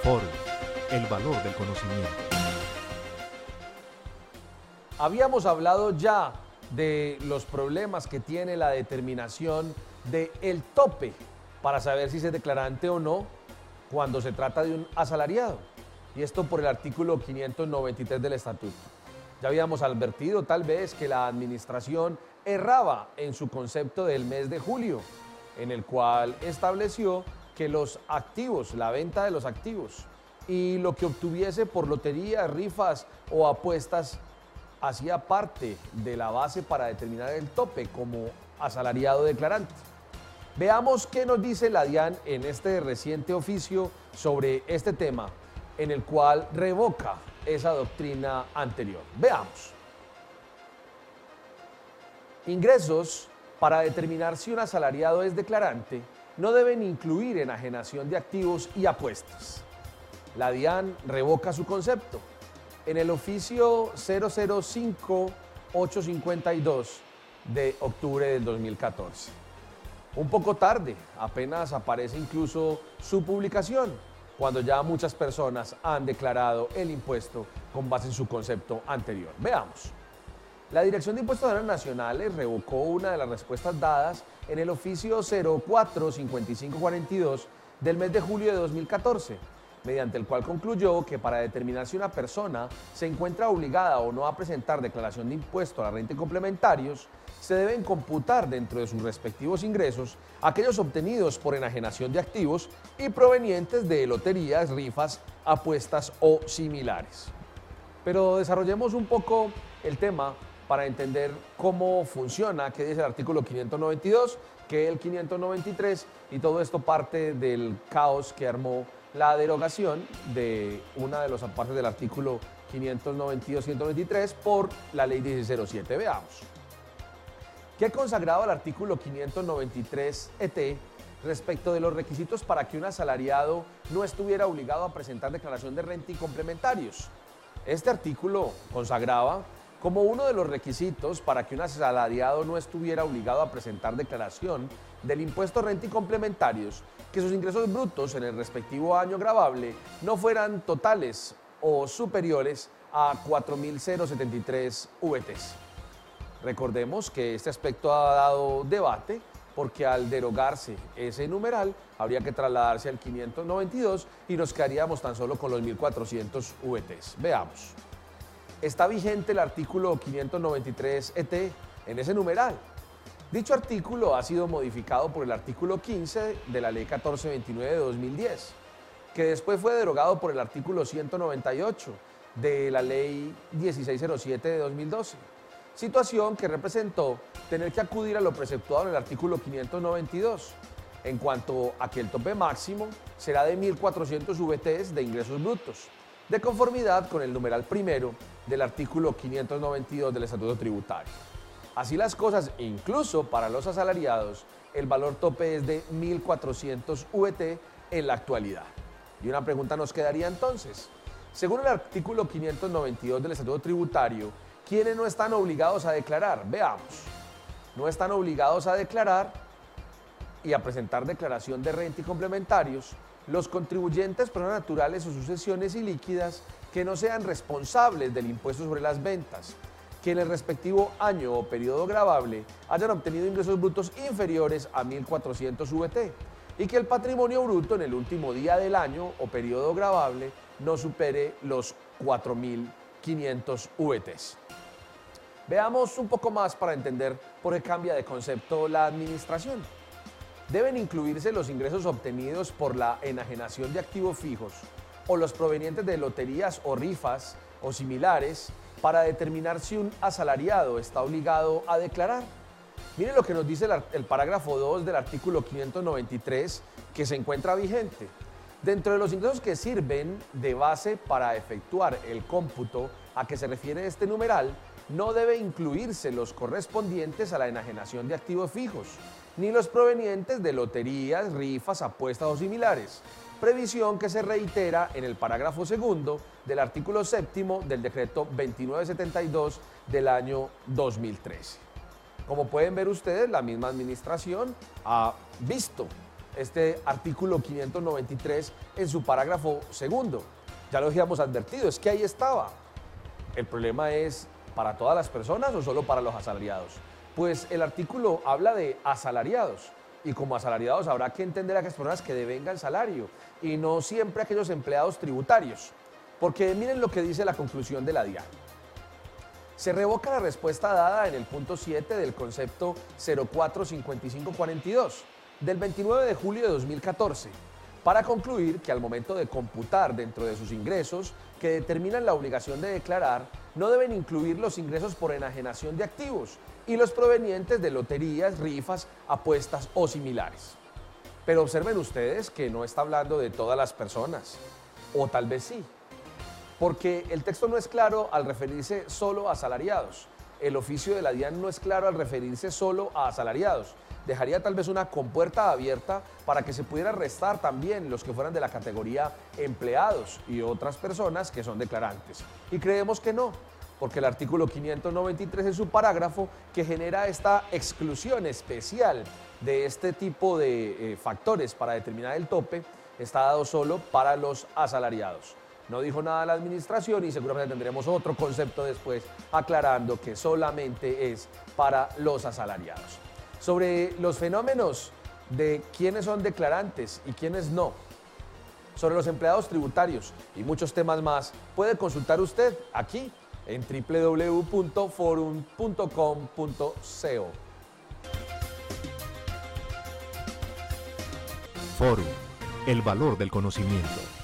Foro, el valor del conocimiento. Habíamos hablado ya de los problemas que tiene la determinación del tope para saber si es declarante o no cuando se trata de un asalariado. Y esto por el artículo 593 del Estatuto. Ya habíamos advertido tal vez que la administración erraba en su concepto del mes de julio, en el cual estableció que los activos, la venta de los activos y lo que obtuviese por loterías, rifas o apuestas hacía parte de la base para determinar el tope como asalariado declarante. Veamos qué nos dice la DIAN en este reciente oficio sobre este tema, en el cual revoca esa doctrina anterior. Veamos. Ingresos para determinar si un asalariado es declarante no deben incluir enajenación de activos y apuestas. La DIAN revoca su concepto en el oficio 005852 de octubre del 2014. Un poco tarde, apenas aparece incluso su publicación, cuando ya muchas personas han declarado el impuesto con base en su concepto anterior. Veamos. La Dirección de Impuestos Aduanas Nacionales revocó una de las respuestas dadas en el oficio 045542 del mes de julio de 2014, mediante el cual concluyó que para determinar si una persona se encuentra obligada o no a presentar declaración de impuesto a la renta y complementarios, se deben computar dentro de sus respectivos ingresos aquellos obtenidos por enajenación de activos y provenientes de loterías, rifas, apuestas o similares. Pero desarrollemos un poco el tema para entender cómo funciona, qué dice el artículo 592, qué el 593, y todo esto parte del caos que armó la derogación de una de las partes del artículo 592-193 por la ley 1607. Veamos. ¿Qué consagraba el artículo 593 ET respecto de los requisitos para que un asalariado no estuviera obligado a presentar declaración de renta y complementarios? Este artículo consagraba como uno de los requisitos para que un asalariado no estuviera obligado a presentar declaración del impuesto renta y complementarios, que sus ingresos brutos en el respectivo año gravable no fueran totales o superiores a 4.073 VTs. Recordemos que este aspecto ha dado debate porque al derogarse ese numeral habría que trasladarse al 592 y nos quedaríamos tan solo con los 1.400 VTs. Veamos. Está vigente el artículo 593 ET en ese numeral. Dicho artículo ha sido modificado por el artículo 15 de la ley 1429 de 2010, que después fue derogado por el artículo 198 de la ley 1607 de 2012, situación que representó tener que acudir a lo preceptuado en el artículo 592, en cuanto a que el tope máximo será de 1.400 VTs de ingresos brutos, de conformidad con el numeral primero del artículo 592 del Estatuto Tributario. Así las cosas, incluso para los asalariados, el valor tope es de 1.400 VT en la actualidad. Y una pregunta nos quedaría entonces. Según el artículo 592 del Estatuto Tributario, ¿quiénes no están obligados a declarar? Veamos. No están obligados a declarar y a presentar declaración de renta y complementarios los contribuyentes, personas naturales o sucesiones ilíquidas que no sean responsables del impuesto sobre las ventas, que en el respectivo año o periodo gravable hayan obtenido ingresos brutos inferiores a 1.400 VT y que el patrimonio bruto en el último día del año o periodo gravable no supere los 4.500 VTs. Veamos un poco más para entender por qué cambia de concepto la administración. Deben incluirse los ingresos obtenidos por la enajenación de activos fijos o los provenientes de loterías o rifas o similares para determinar si un asalariado está obligado a declarar. Miren lo que nos dice el parágrafo 2 del artículo 593 que se encuentra vigente. Dentro de los ingresos que sirven de base para efectuar el cómputo a que se refiere este numeral, no debe incluirse los correspondientes a la enajenación de activos fijos, ni los provenientes de loterías, rifas, apuestas o similares, previsión que se reitera en el parágrafo segundo del artículo séptimo del decreto 2972 del año 2013. Como pueden ver ustedes, la misma administración ha visto este artículo 593 en su parágrafo segundo. Ya lo habíamos advertido, es que ahí estaba. El problema es, ¿para todas las personas o solo para los asalariados? Pues el artículo habla de asalariados, y como asalariados habrá que entender a aquellas personas que devengan salario y no siempre a aquellos empleados tributarios. Porque miren lo que dice la conclusión de la DIAN. Se revoca la respuesta dada en el punto 7 del concepto 045542 del 29 de julio de 2014 para concluir que al momento de computar dentro de sus ingresos que determinan la obligación de declarar, no deben incluir los ingresos por enajenación de activos y los provenientes de loterías, rifas, apuestas o similares. Pero observen ustedes que no está hablando de todas las personas, o tal vez sí, porque el texto no es claro al referirse solo a asalariados. El oficio de la DIAN no es claro al referirse solo a asalariados. Dejaría tal vez una compuerta abierta para que se pudiera restar también los que fueran de la categoría empleados y otras personas que son declarantes. Y creemos que no, porque el artículo 593 es su parágrafo que genera esta exclusión especial de este tipo de factores para determinar el tope, está dado solo para los asalariados. No dijo nada la administración y seguramente tendremos otro concepto después aclarando que solamente es para los asalariados. Sobre los fenómenos de quiénes son declarantes y quiénes no, sobre los empleados tributarios y muchos temas más, puede consultar usted aquí en www.forum.com.co. Forum, el valor del conocimiento.